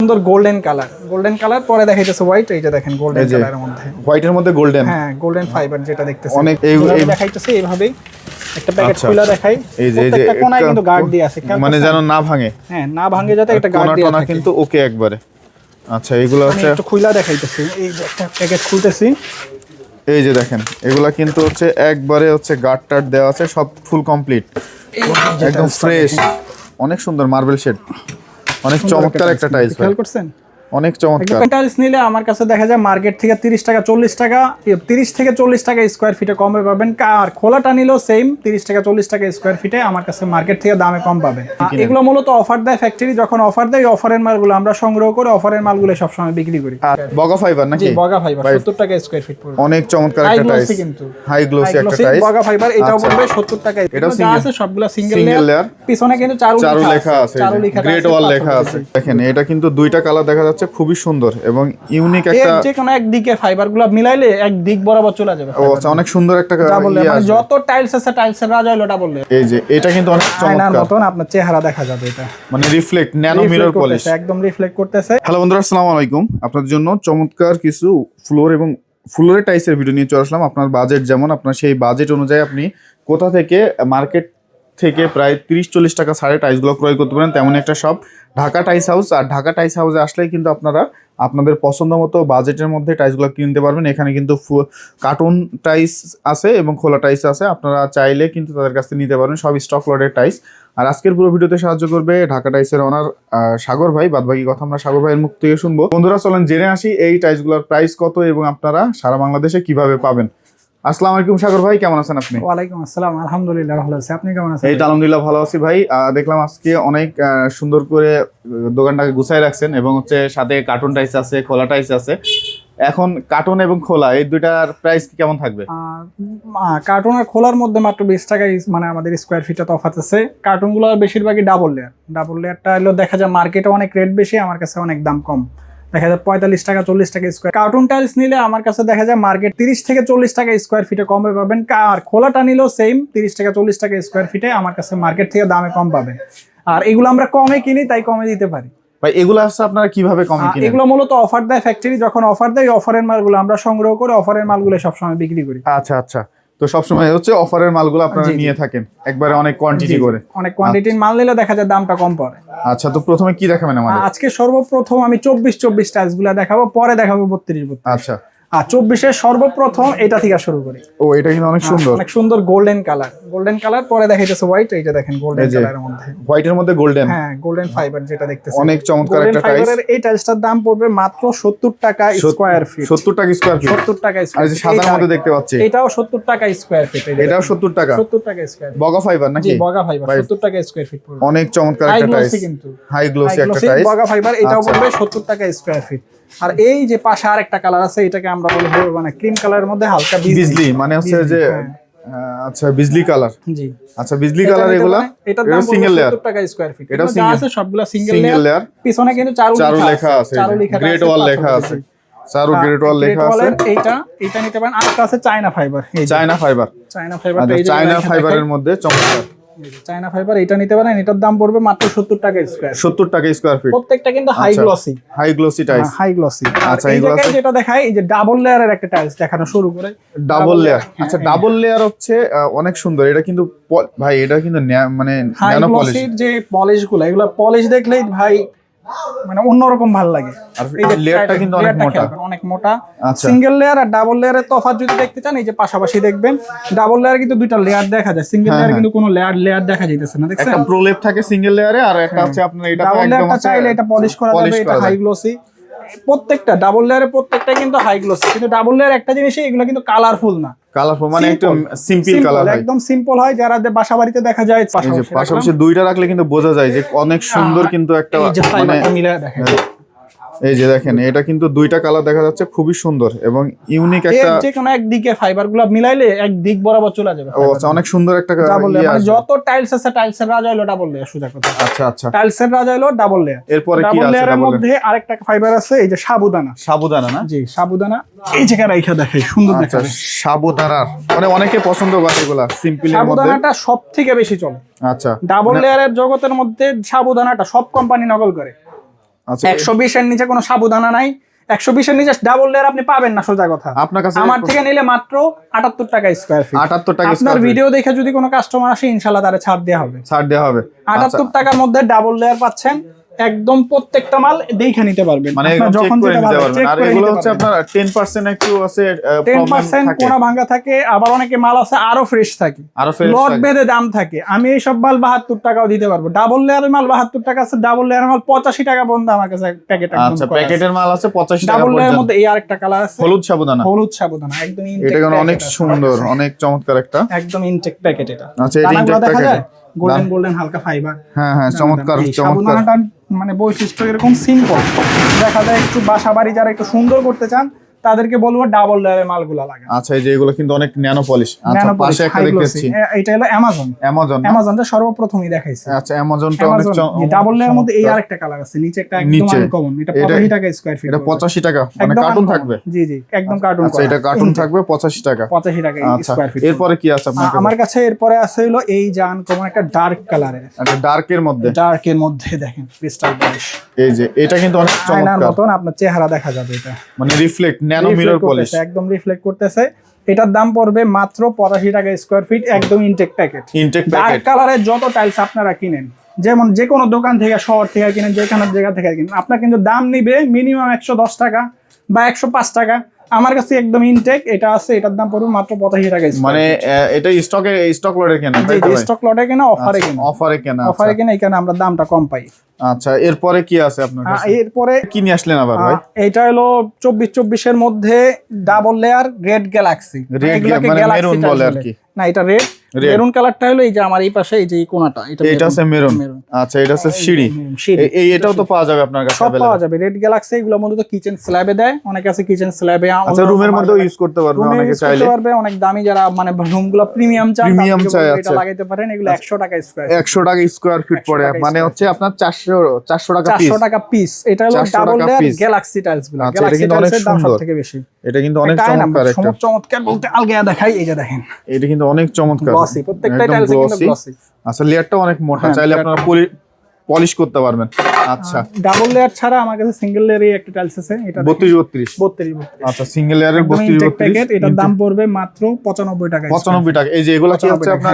সুন্দর golden colour পরে দেখাইতেছে হোয়াইট। এইটা দেখেন গোল্ডেন কালারের মধ্যে, হোয়াইটের মধ্যে গোল্ডেন, হ্যাঁ গোল্ডেন ফাইবার যেটা দেখতেছেন অনেক এই দেখাইতেছে এইভাবেই। একটা প্যাকেট খুলে দেখাই, এই যে প্রত্যেকটা কোণায় কিন্তু গার্ড দিয়ে আছে, মানে যেন না ভাঙে, হ্যাঁ না ভাঙে যাতে একটা গার্ড দিয়ে থাকে কিন্তু ওকে একবারে। আচ্ছা এগুলো হচ্ছে একটু খুলে দেখাইতেছি, এই যে একটা প্যাকেট খুলতেছি, এই যে দেখেন এগুলা কিন্তু হচ্ছে একবারে হচ্ছে গার্ড টার্ড দেওয়া আছে, সব ফুল কমপ্লিট, একদম ফ্রেশ, অনেক সুন্দর মার্বেল শেড, অনেক চমৎকার একটা টাইলস। খেয়াল করছেন অনেক চমৎকার টাইলস নিলে আমার কাছে দেখা যায় মার্কেট থেকে 30 টাকা 40 টাকা 30 থেকে 40 টাকা স্কয়ার ফিটে কমে পাবেন। আর খোলাটা নিলেও সেম 30 টাকা 40 টাকা স্কয়ার ফিটে আমার কাছে মার্কেট থেকে দামে কম পাবেন। এগুলো মূলত অফার দেয় ফ্যাক্টরি, যখন অফার দেয় অফারের মালগুলো আমরা সংগ্রহ করে অফারের মালগুলো সব সময় বিক্রি করি। বগা ফাইবার নাকি? জি বগা ফাইবার 70 টাকা স্কয়ার ফিট পড়বে, অনেক চমৎকার একটা টাইলস, কিন্তু হাই গ্লোসি একটা টাইলস বগা ফাইবার, এটাও পড়বে 70 টাকা। এটাও যা আছে সবগুলা সিঙ্গেল লেয়ার, পিছনে কিন্তু চারু লেখা আছে, গ্রেট ওয়াল লেখা আছে। দেখেন এটা কিন্তু দুইটা কালার দেখা যাচ্ছে, খুবই সুন্দর এবং ইউনিক একটা, যে কোনো একদিকে ফাইবারগুলো মিলাইলে এক দিক বরাবর চলে যাবে। ও আচ্ছা অনেক সুন্দর একটা মানে যত টাইলস আছে টাইলসের রাজা হলো ডাবল লেয়ার। এই যে এটা কিন্তু অনেক চমৎকার মতন আপনার চেহারা দেখা যাবে, এটা মানে রিফ্লেক্ট ন্যানো মিরর পলিশ, একদম রিফ্লেক্ট করতেছে। হ্যালো বন্ধুরা, আসসালামু আলাইকুম। আপনাদের জন্য চমৎকার কিছু ফ্লোর এবং ফ্লোরের টাইলসের ভিডিও নিয়ে চলে আসলাম। আপনার বাজেট যেমন, আপনার সেই বাজেট অনুযায়ী আপনি কোথা থেকে মার্কেট থেকে প্রায় 30-40 টাকা ছাড়ে টাইলসগুলো ক্রয় করতে পারেন, তেমন একটা শপ ঢাকা টাইলস হাউস। আর ঢাকা টাইলস হাউসে আসলেই কিন্তু আপনারা আপনাদের পছন্দ মতো বাজেটের মধ্যে টাইলসগুলো কিনতে পারবেন। এখানে কিন্তু কার্টুন টাইলস আছে এবং খোলা টাইলস আছে, আপনারা চাইলে কিন্তু তাদের কাছ থেকে নিতে পারবেন, সব স্টক লটের টাইলস। আর আজকের পুরো ভিডিওতে সাহায্য করবে ঢাকা টাইলসের ওনার সাগর ভাই। বাদবাকি কথা আমরা সাগর ভাইয়ের মুখ থেকে শুনবো। বন্ধুরা চলেন জেনে আসি এই টাইলসগুলোর প্রাইস কত এবং আপনারা সারা বাংলাদেশে কিভাবে পাবেন। আসসালামু আলাইকুম সাগর ভাই, কেমন আছেন আপনি? ওয়ালাইকুম আসসালাম, আলহামদুলিল্লাহ ভালো আছি, আপনি কেমন আছেন? এই তো আলহামদুলিল্লাহ ভালো আছি ভাই। দেখলাম আজকে অনেক সুন্দর করে দোকানটাকে গুছাই রাখছেন এবং হচ্ছে সাথে কার্টুন টাইলস আছে, খোলা টাইলস আছে। এখন কার্টুন এবং খোলা এই দুইটার প্রাইস কেমন থাকবে? কার্টুন আর খোলার মধ্যে মাত্র 20 টাকা মানে আমাদের স্কোয়ার ফিটে তফাৎ আছে। কার্টুনগুলো বেশিরভাগই ডাবল লেয়ারটা হলো দেখা যায় মার্কেটে অনেক রেট বেশি, আমার কাছে অনেক দাম কম, দেখা যায় 45 টাকা 40 টাকা স্কোয়ার। কার্টুন টাইলস নিলে আমার কাছে দেখা যায় মার্কেট 30 থেকে 40 টাকা স্কোয়ার ফিটে কমে পাবেন। আর খোলাটা নিলেও সেম 30 টাকা 40 টাকা স্কোয়ার ফিটে আমার কাছে মার্কেট থেকে দামে কম পাবেন। আর এগুলো আমরা কমে কিনি তাই কমে দিতে পারি। ভাই এগুলো আছে আপনারা কিভাবে কমে কিনেন? এগুলো মূলত অফার দেয় ফ্যাক্টরি, যখন অফার দেয় অফারের মালগুলো আমরা সংগ্রহ করে অফারের মালগুলো সবসময় বিক্রি করি। আচ্ছা আচ্ছা, তো সবসময় হচ্ছে অফারের মালগুলো আপনারা নিয়ে থাকেন একবারে অনেক কোয়ান্টিটি করে? অনেক কোয়ান্টিটির মাল নিলে দেখা যায় দামটা কম পড়ে। আচ্ছা, তো প্রথমে কি দেখাবেন আমাদের? আজকে সর্বপ্রথম আমি 24 টাইলসগুলো দেখাবো, পরে দেখাবো 32। আচ্ছা, আর 24-এর সর্বপ্রথম এটা থেকে শুরু করি। ও এটা কিন্তু অনেক সুন্দর, অনেক সুন্দর গোল্ডেন কালার পরে দেখাইতেছে হোয়াইট। এইটা দেখেন গোল্ডেন কালারের মধ্যে, হোয়াইটের মধ্যে গোল্ডেন, হ্যাঁ গোল্ডেন ফাইবার যেটা দেখতেছেন, অনেক চমৎকার একটা টাইলস। এই টাইলসটার দাম পড়বে মাত্র 70 টাকা স্কয়ার ফিট। 70 টাকা স্কয়ার ফিট, 70 টাকা স্কয়ার। আর এই যে সাদার মধ্যে দেখতে পাচ্ছি এটাও 70 টাকা স্কয়ার ফিট, এটাও 70 টাকা স্কয়ার। বগা ফাইবার নাকি? জি বগা ফাইবার 70 টাকা স্কয়ার ফিট পড়বে, অনেক চমৎকার একটা টাইলস, কিন্তু হাই গ্লোসি একটা টাইলস বগা ফাইবার, এটাও পড়বে 70 টাকা স্কয়ার ফিট। আর এই যে পাশে আরেকটা কালার আছে, এটাকে আমরা বলবো মানে ক্রিম কালারের মধ্যে হালকা বিজলি, মানে হচ্ছে যে আচ্ছা বিজলি কালার। জি আচ্ছা বিজলি কালার, এগুলা এটা সিঙ্গেল লেয়ার 70 টাকা স্কয়ার ফিট। এটা আছে সবগুলা সিঙ্গেল লেয়ার, পিছনে কিন্তু চারু লেখা আছে, গ্রেট ওয়াল লেখা আছে, চারু গ্রেট ওয়াল লেখা আছে। এটা নিতে পারেন। আরেকটা আছে China fibre, China fibre, China ফাইবারের মধ্যে চমৎকার চায়না ফাইবার, এটা নিতে পারেন। এটার দাম পড়বে মাত্র 70 টাকা স্কয়ার, 70 টাকা স্কয়ার ফিট। প্রত্যেকটা কিন্তু high glossy tiles, high glossy. আচ্ছা এই জায়গায় যেটা দেখাই, এই যে ডাবল লেয়ারের একটা টাইলস দেখানো শুরু করে, ডাবল লেয়ার। আচ্ছা ডাবল লেয়ার হচ্ছে অনেক সুন্দর। এটা কিন্তু ভাই এটা কিন্তু মানে ন্যানো পলিশ, যে পলিশগুলো, এগুলো পলিশ দেখলেই ভাই মানে অন্যরকম ভালো লাগে। আর এই লেয়ারটা কিন্তু অনেক মোটা। সিঙ্গেল লেয়ার আর ডাবল লেয়ারের তফাৎ যদি দেখতে চান, এই যে পাশাপাশি দেখবেন, ডাবল লেয়ার কিন্তু দুইটা লেয়ার দেখা যায়, সিঙ্গেল লেয়ার কিন্তু কোনো লেয়ার দেখা যাইতেছে না, দেখছেন? একটা প্রলেপ থাকে সিঙ্গেল লেয়ারে, আর একটা হচ্ছে আপনার এটা তো একদম চাইলে এটা পলিশ করা যাবে, এটা হাই গ্লসি। প্রত্যেকটা ডাবল লেয়ারের প্রত্যেকটা কিন্তু হাই গ্লসি, কিন্তু ডাবল লেয়ার একটা জিনিসই, এগুলো কিন্তু কালারফুল না, কালারফুল মানে একদম সিম্পল কালার, একদম সিম্পল হয়। যারা বাসা বাড়িতে দেখা যায় পাশাপাশি দুইটা রাখলে কিন্তু বোঝা যায় যে অনেক সুন্দর, কিন্তু একটা মানে মিলে দেখা যায়। এই যে দেখেন এটা কিন্তু দুইটা কালার দেখা যাচ্ছে, খুবই সুন্দর এবং ইউনিক একটা, যে কোনো একদিকে ফাইবারগুলো মিলাইলে এক দিক বরাবর চলে যাবে। ও আচ্ছা, অনেক সুন্দর একটা ডাবল লেয়ার, মানে যত টাইলস আছে টাইলসের রাজা হলো ডাবল লেয়ার, সোজা কথা। আচ্ছা আচ্ছা, টাইলসের রাজা হলো ডাবল লেয়ার। এরপরে কি আছে? ডাবল লেয়ারের মধ্যে আরেকটা ফাইবার আছে, এই যে সাবুদানা না? জি সাবুদানা, এই জায়গায় রাইখা দেখাই, সুন্দর দেখাবে। সাবুদানার মানে অনেকে পছন্দ করে এগুলা, সিম্পলের মধ্যে সাবুদানাটা সবথেকে বেশি চলে। আচ্ছা, ডাবল লেয়ারের জগতের মধ্যে সাবুদানাটা সব কোম্পানি নকল করে। আচ্ছা 120 এর নিচে কোনো সাবুদানা নাই, 120 এর নিচে ডাবল লেয়ার আপনি পাবেন না, সোজা কথা। আপনার কাছে আমার থেকে নিলে মাত্র 78 টাকা স্কয়ার ফিট। 78 টাকা আপনার ভিডিও দেখে যদি কোনো কাস্টমার আসে ইনশাআল্লাহ তারে ছাড় দেওয়া হবে। ছাড় দেওয়া হবে। 78 টাকার মধ্যে ডাবল লেয়ার পাচ্ছেন, একদম প্রত্যেকটা মাল দেখে নিতে পারবেন, মানে আপনার চেক যখন করে যেটা নিতে ভালো পারবেন। check আর করে এগুলো নিতে হচ্ছে পারবেন। আপনার 10% একটু আছে 10% কোনা ভাঙা থাকে, আবার অনেকে মাল আছে আরো ফ্রেশ থাকে, আরো fresh লট থাকে। বেঁধে দাম থাকে। আমি এই সব মাল 72 টাকাও দিতে পারবো। ডাবল লেয়ারের মাল 72 টাকা আছে, ডাবল লেয়ারের মাল 85 টাকা পর্যন্ত আমার কাছে প্যাকেট। আচ্ছা প্যাকেটের মাল আছে 85 টাকা ডাবল লেয়ারের পর্যন্ত। মধ্যে এই আরেকটা কালার আছে, হলুদ সাবুদানা। হলুদ সাবুদানা একদম এটা কিন্তু অনেক সুন্দর, অনেক চমৎকার একটা একদম ইনটেক প্যাকেট। এটা আচ্ছা এটা দানাগুলো ইনটেক দেখা যায় প্যাকেট। গোল্ডেন গোল্ডেন হালকা ফাইবার। হ্যাঁ হ্যাঁ চমৎকার এই চমৎকার। সাবুদানাটা মানে বৈশিষ্ট্য এরকম সিম্পল, দেখা যায় একটু বাসা বাড়ি যারা একটু সুন্দর করতে চান তাদেরকে বলবো ডাবল লেয়ারের মালগুলো লাগান। আচ্ছা এই যে এগুলো কিন্তু অনেক ন্যানো পলিশ। আচ্ছা পাশে একটা দেখতেছি এটা হলো অ্যামাজন। অ্যামাজনটা সর্বপ্রথমই দেখাইছে। আচ্ছা অ্যামাজনটা অনেক ডাবল লেয়ারের মধ্যে এই আরেকটা কালার আছে, নিচে একটা একদম আনকমন। এটা 85 টাকা স্কয়ার ফিট। এটা 85 টাকা মানে কার্টুন থাকবে। জি জি একদম কার্টুন। আচ্ছা এটা কার্টুন থাকবে 85 টাকা। 85 টাকা আচ্ছা স্কয়ার ফিট। এরপরে কি আছে আপনার কাছে? আমার কাছে এরপরে আছে হলো এই যে আনকমন একটা ডার্ক কালারের। আচ্ছা ডার্কের মধ্যে। ডার্কের মধ্যে দেখেন ক্রিস্টাল পলিশ। এই যে এটা কিন্তু অনেক আয়নার চমৎকার, মতন আপনার চেহারা দেখা যাবে। এটা মানে রিফ্লেক্ট ন্যানো মিরর পলিশ, একদম রিফ্লেক্ট করতেছে। এটার দাম পড়বে মাত্র 85 টাকা স্কয়ার ফিট, একদম intact packet. Intact dark packet. কালারের যত টাইলস আপনারা কিনেন, যেমন যে কোনো দোকান থেকে, শহর থেকে কিনেন, যেখানে জায়গা থেকে কিনেন, আপনার কিন্তু দাম নিবে মিনিমাম 110 টাকা বা 105 টাকা। আমার কাছে একদম ইনটেক এটা আছে, এটার দাম পড়বে মাত্র 85 টাকা। মানে এটা স্টক লটে কেনা, তাই তো ভাই? স্টক লটে কেনা, অফারে কেনা। অফারে কেনা। অফারে কেনা, এখানে আমরা দামটা কম পাই। আচ্ছা এরপরে কি আছে আপনার কাছে? এরপরে কি নিয়ে আসলেন আবার ভাই? এটা হলো 24-24 এর মধ্যে double layer red Galaxy. Red মানে মেরুন বলে আর কি। না এটা রেড। মেরুন কালারটা হলো এই যে আমার এই পাশে এই যে এই কোণাটা, এটা আছে মেরুন। আচ্ছা এটা আছে সিঁড়ি। এই এটাও তো পাওয়া যাবে আপনার কাছে? সব পাওয়া যাবে। রেড গ্যালাক্সি এগুলো মূলত কিচেন স্ল্যাবে দেয়, অনেকে আছে কিচেন স্ল্যাবে। আচ্ছা রুমের মধ্যেও ইউজ করতে পারবে অনেকে চাইলে। পারবে অনেক দামি যারা মানে রুমগুলো প্রিমিয়াম চান, এটা লাগাইতে পারেন। এগুলো 100 টাকা স্কয়ার। 100 টাকা স্কয়ার ফিট পড়ে, মানে হচ্ছে আপনার 400 টাকা পিস। 400 টাকা পিস। এটা হলো ডাবল লেয়ার গ্যালাক্সি টাইলস গুলো। গ্যালাক্সি টাইলসের দাম সবথেকে বেশি। এটা কিন্তু অনেক চমৎকার একটা। চমৎকার বলতে আলগা দেখাই, এই যে দেখেন। এটা কিন্তু অনেক চমৎকার। গ্লসি প্রত্যেকটা টাইলস কিন্তু গ্লসি। আচ্ছা লেয়ারটা অনেক মোটা, চাইলে আপনারা পলিশ করতে পারবেন। আচ্ছা ডাবল লেয়ার ছাড়া আমার কাছে সিঙ্গেল লেয়ারই একটা টাইলস আছে, এটা 32-32। আচ্ছা সিঙ্গেল লেয়ারের 32-32 এটার দাম পড়বে মাত্র 95 টাকা। 95 টাকা। এই যে এগুলো কি হচ্ছে আপনার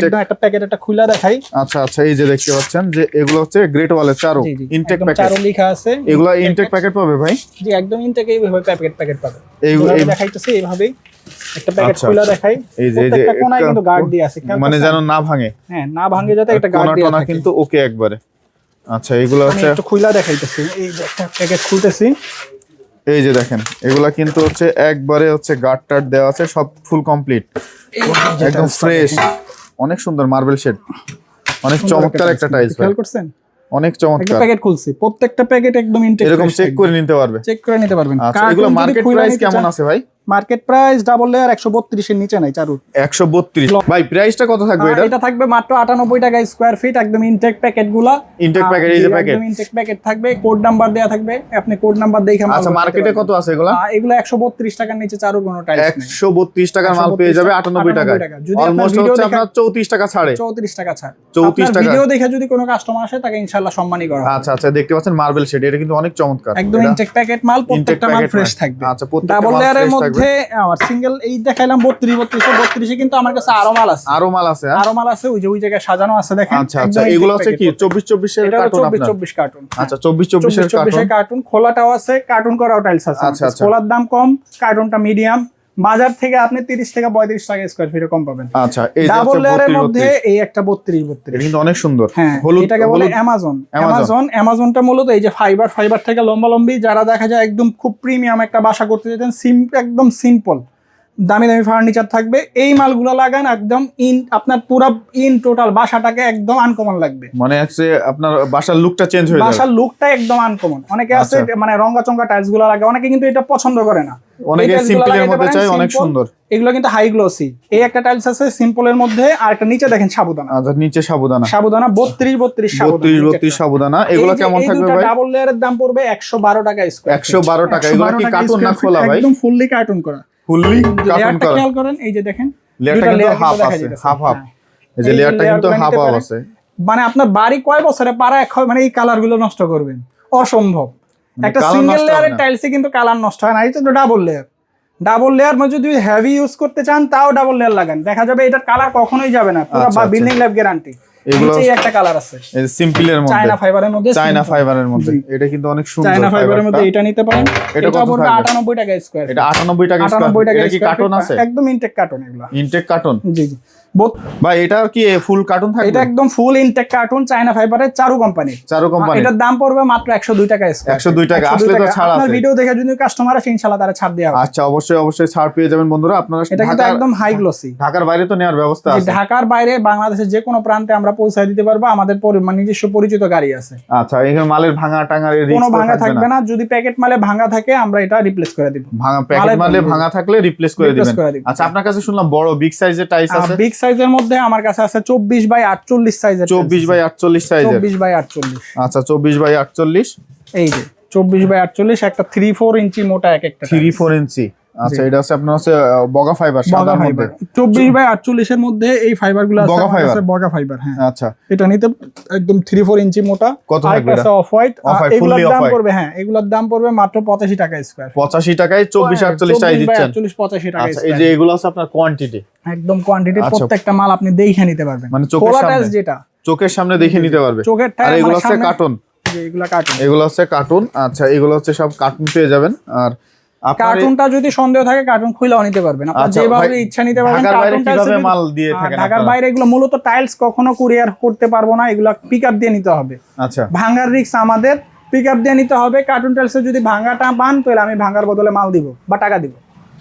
একদম একটা প্যাকেট একটা খুলে দেখাই। আচ্ছা আচ্ছা এই যে দেখতে পাচ্ছেন যে এগুলো হচ্ছে গ্রেট ওয়ালের চারো ইনটেক প্যাকেট। চারো লেখা আছে। এগুলো ইনটেক প্যাকেট পাবে ভাই? জি একদম ইনটেক এইভাবে প্যাকেট পাবে। এই দেখাইতেছে এইভাবে একটা প্যাকেট খুলে দেখাই। এই যে প্রত্যেকটা কোণায় কিন্তু গার্ড দিয়ে আছে, মানে যেন না ভাঙে। হ্যাঁ না ভাঙে যাতে একটা গার্ড দিয়ে থাকে কিন্তু ওকে একবারে। আচ্ছা এগুলো হচ্ছে একটু খুলে দেখাইতেছি। এই যে একটা প্যাকেট খুলতেছি, এই যে দেখেন এগুলা কিন্তু হচ্ছে একবারে হচ্ছে গার্ড টার্ড দেওয়া আছে, সব ফুল কমপ্লিট, একদম ফ্রেশ, অনেক সুন্দর মার্বেল শেড, অনেক চমৎকার একটা টাইলস। খেয়াল করছেন? অনেক চমৎকার। প্যাকেট খুলছি, প্রত্যেকটা প্যাকেট একদম ইনটেক, এরকম চেক করে নিতে পারবে। চেক করে নিতে পারবেন। আচ্ছা এগুলো মার্কেট প্রাইস কেমন আছে ভাই? মার্কেট প্রাইস ডাবল লেয়ার 132 এর নিচে নাই চারু। 132 ভাই প্রাইসটা কত থাকবে এটা? এটা থাকবে মাত্র 98 টাকা স্কয়ার ফিট, একদম ইনটেক প্যাকেটগুলা। ইনটেক প্যাকেট, এই যে প্যাকেট একদম ইনটেক প্যাকেট থাকবে, কোড নাম্বার দেয়া থাকবে, আপনি কোড নাম্বার দেখে মাল। আচ্ছা মার্কেটে কত আছে এগুলা? এগুলো 132 টাকার নিচে চারু কোনো টাইলস নেই। 132 টাকার মাল পেয়ে যাবে 98 টাকা। অলমোস্ট হচ্ছে আপনার 34 টাকা ছাড়ে। 34 টাকা ছাড়। 34 টাকা। ভিডিও দেখে যদি কোনো কাস্টমার আসে তাকে ইনশাআল্লাহ সম্মানই করা হবে। আচ্ছা আচ্ছা দেখতে পাচ্ছেন মার্বেল শেড, এটা কিন্তু অনেক চমৎকার। একদম ইনটেক প্যাকেট মাল, প্রত্যেকটা মাল ফ্রেশ থাকবে। আচ্ছা প্রত্যেকটা ডাবল লেয়ারের মধ্যে আমার সিঙ্গেল এই দেখাইলাম 32 কিন্তু আমার কাছে আরো মাল আছে। আরো মাল আছে? আরো মাল আছে, ওই জায়গায় সাজানো আছে দেখেন। আচ্ছা আচ্ছা এগুলো হচ্ছে কি 24-24 এর কার্টুন? 24 কার্টুন। আচ্ছা 24 এর কার্টুন। খোলাটাও আছে, কার্টুন করাও টাইলস আছে। আচ্ছা আচ্ছা খোলার দাম কম, কার্টুনটা মিডিয়াম। বাজার থেকে আপনি 30 থেকে 35 টাকা স্কয়ার ফিটে কম পাবেন। আচ্ছা এই ডাবল লেয়ারের মধ্যে এই একটা 32 এটা কিন্তু অনেক সুন্দর। হ্যাঁ এটাকে বলে অ্যামাজনটা মূলত এই যে ফাইবার থেকে লম্বি যারা দেখা যায় একদম খুব প্রিমিয়াম একটা বাসা করতে যেতেন, একদম সিম্পল দামি দামি ফার্নিচার থাকবে, এই মালগুলো লাগান, একদম আপনার পুরো টোটাল বাসাটাকে একদম আনকমন লাগবে। মানে হচ্ছে আপনার বাসার লুকটা চেঞ্জ হয়ে যাবে। বাসার লুকটা একদম আনকমন। অনেকে আছে মানে রঙা টাইলস গুলো লাগে, অনেকে কিন্তু এটা পছন্দ করে না, অনেকে সিম্পলের মধ্যে চায়, অনেক সুন্দর। এগুলো কিন্তু হাই গ্লোসি। এই একটা টাইলস আছে সিম্পলের মধ্যে, আর একটা নিচে দেখেন সাবুদানা। আচ্ছা নিচে সাবুদানা 32 সাবুদানা। এগুলো কেমন থাকবে ভাই? ডাবল লেয়ারের দাম পড়বে 112 টাকা স্কয়ার। 112 টাকা। এগুলো কি কার্টুন না খোলা ভাই? একদম ফুললি কার্টুন করা। ফুললি কার্টুন করা। খেয়াল করেন এই যে দেখেন লেয়ারটা কিন্তু হাফ আছে, হাফ এই যে লেয়ারটা কিন্তু হাফ আছে। মানে আপনার বাড়ি কয় বছরে পারা মানে এই কালার গুলো নষ্ট করবেন? অসম্ভব। মানে একটা colour সিঙ্গেল নষ্ট হবে লেয়ারের না। টাইলসে কিন্তু কালার নষ্ট হয় না, এই তো ডাবল লেয়ার। ডাবল লেয়ার মধ্যে যদি হেভি ইউজ করতে চান তাও ডাবল লেয়ার লাগান, দেখা যাবে এটার কালার কখনোই যাবে না, পুরো আচ্ছা, আচ্ছা। Building life guarantee. এগুলো নিচেই একটা কালার আছে এই সিম্পলের মধ্যে, চায়না ফাইবারের মধ্যে, চায়না simple। ফাইবারের মধ্যে, জি। এটা কিন্তু অনেক সুন্দর চায়না ফাইবারের মধ্যে ফাইবারটা। এটা নিতে পারেন। এটা এটা কত পড়বে থাকবে? 98 টাকা স্কয়ার। এটা 98 টাকা 98 টাকা এটা কি স্কয়ার কার্টন আছে? একদম ইনটেক কার্টন এগুলো। Intact carton? জি জি বোথ। ভাই এটা কি ফুল কার্টন থাকবে? এটা একদম ফুল ইনটেক কার্টন, চায়না ফাইবারের, চারু কোম্পানি। চারু কোম্পানি। এটার দাম পড়বে মাত্র 102 টাকা স্কয়ার। 102 টাকা। আসলে তো ছাড় আপনার আছে। ভিডিও দেখে যদি কাস্টমার আসে ইনশাআল্লাহ তারা ছাড় দেওয়া হবে। আচ্ছা, অবশ্যই অবশ্যই ছাড় পেয়ে যাবেন বন্ধুরা। আপনারা এটা কিন্তু একদম হাই গ্লসি। ঢাকার বাইরে তো নেওয়ার ব্যবস্থা আছে? ঢাকার বাইরে বাংলাদেশের যে কোনো প্রান্তে আমরা পৌঁছায় দিতে পারবো, আমাদের নিজস্ব পরিচিত গাড়ি আছে। আচ্ছা, এখানে মালের ভাঙা টাঙার কোনো ভাঙা থাকবে না, যদি প্যাকেট মালে ভাঙা থাকে আমরা এটা রিপ্লেস করে দিব। ভাঙা প্যাকেট মালে ভাঙা থাকলে রিপ্লেস করে দিবেন। আচ্ছা, আপনার কাছে শুনলাম বড় বিগ সাইজের টাইলস আছে? বিগ সাইজের মধ্যে আমার কাছে আছে 24 বাই 48 সাইজের। 24 বাই 48 সাইজের। 24 বাই 48। আচ্ছা, 24 বাই 48। এই যে 24 বাই 48, একটা 3-4 ইঞ্চি মোটা এক একটা 3-4 ইঞ্চি। আচ্ছা, এটা আছে আপনার হচ্ছে বগা ফাইবার, সাদার মধ্যে। 24 বাই 48 এর মধ্যে এই ফাইবারগুলো আছে, বগা ফাইবার। বগা ফাইবার। হ্যাঁ, আচ্ছা, এটা নিতে একদম 3-4 ইঞ্চি মোটা। কত থাকবে এটা? Off white. Off-white, এগুলোর fully দাম off-white। পড়বে, হ্যাঁ এগুলোর দাম পড়বে মাত্র 85 টাকা স্কয়ার। 85 টাকায় 24-48 টাই দিচ্ছেন? 85 টাকা। আচ্ছা, এই যে এগুলো আছে আপনার কোয়ান্টিটি? একদম কোয়ান্টিটি, আচ্ছা। প্রত্যেকটা মাল আপনি দেখে নিতে পারবেন। মানে চোখের খোলা সামনে? টাইলস যেটা চোখের সামনে দেখে নিতে পারবে। চোখের আর এগুলো হচ্ছে সামনে- কার্টন? যে এগুলা কার্টুন। এগুলো হচ্ছে কার্টুন। আচ্ছা, এগুলো হচ্ছে সব কার্টুন পেয়ে যাবেন। আর আপনার কার্টুনটা যদি সন্দেহ থাকে কার্টুন খুলেও নিতে পারবেন, আপনি আচ্ছা, যেভাবে ভাই, ইচ্ছা নিতে পারবেন। ঢাকার বাইরে কার্টুন কিভাবে টাইলস মাল দিয়ে থাকেন ঢাকার আপনারা? বাইরে এগুলো মূলত টাইলস কখনো কুরিয়ার করতে পারবো না, এগুলো পিকআপ দিয়ে নিতে হবে। আচ্ছা, ভাঙার রিস্ক আমাদের, পিকআপ দিয়ে নিতে হবে। কার্টুন টাইলসে যদি ভাঙাটা পান তাহলে আমি ভাঙার বদলে মাল দিব বা টাকা দিব,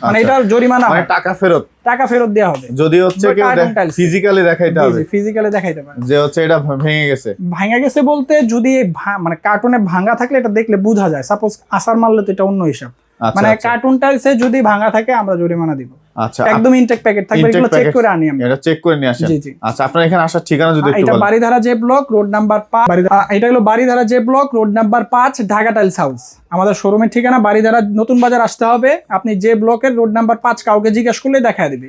মানে আচ্ছা। এটার জরিমানা মানে হয়, টাকা ফেরত? টাকা ফেরত দেওয়া হবে। যদি হচ্ছে বা কেউ carton tiles। ফিজিক্যালি দেখাইতে হবে? ফিজিক্যালি দেখাইতে পারে যে হচ্ছে এটা ভেঙে গেছে। ভাঙা গেছে বলতে যদি মানে কার্টুনে ভাঙা থাকলে এটা দেখলে বোঝা যায়। সাপোজ আসার মারলে তো এটা অন্য হিসাব। আচ্ছা, মানে আচ্ছা। কার্টুন টাইলসে যদি ভাঙা থাকে আমরা জরিমানা দিব। আচ্ছা, একদম ইনটেক প্যাকেট থাকবে, Intake এগুলো চেক packet। করে আনি আমরা। এটা চেক করে নিয়ে আসেন? জি, জি। আচ্ছা, আপনার এখানে আসার ঠিকানা যদি একটু এটা বলেন। Baridhara J block, road number 5। এটা হলো Baridhara J block, road number 5, Dhaka tiles house. আমাদের শোরুমের ঠিকানা বাড়িধারা নতুন বাজার আসতে হবে। আপনি জে ব্লকের রোড নাম্বার 5 কাউকে জিজ্ঞেস করলে দেখা দিবে।